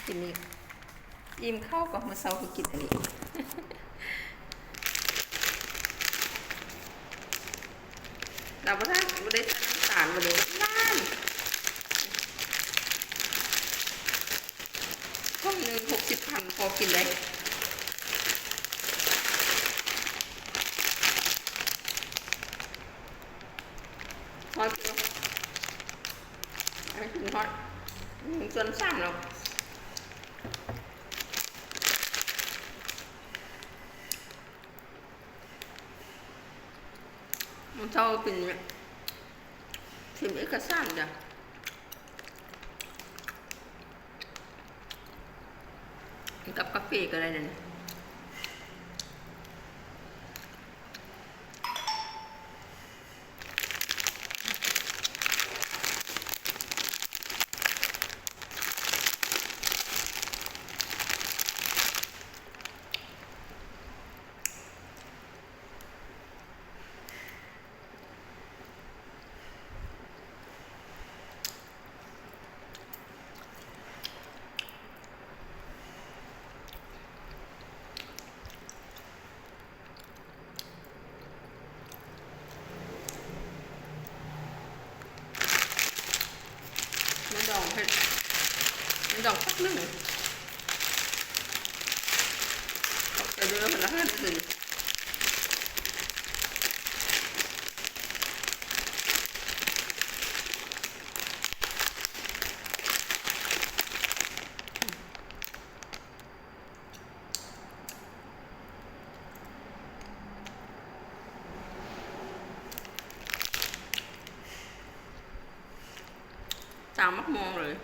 กินนี่อิ่มข้าวกับมื้อเช้าก็กินอันนี้เราบ่ได้น้ำตาลบ่ได้น้ำ ช่วงหนึ่ง60,000พอกินได้ฮอตเนาะไอ้ถึงฮอต1/3แล้วมันเท่าเป็นทีมเอกสารจ้ะกับกาแฟก็ได้นั่นมันดองเผ็ดมันดองสักหนึ่งเขาจะเยอะมันละ5 นาทีตามมักมองเลย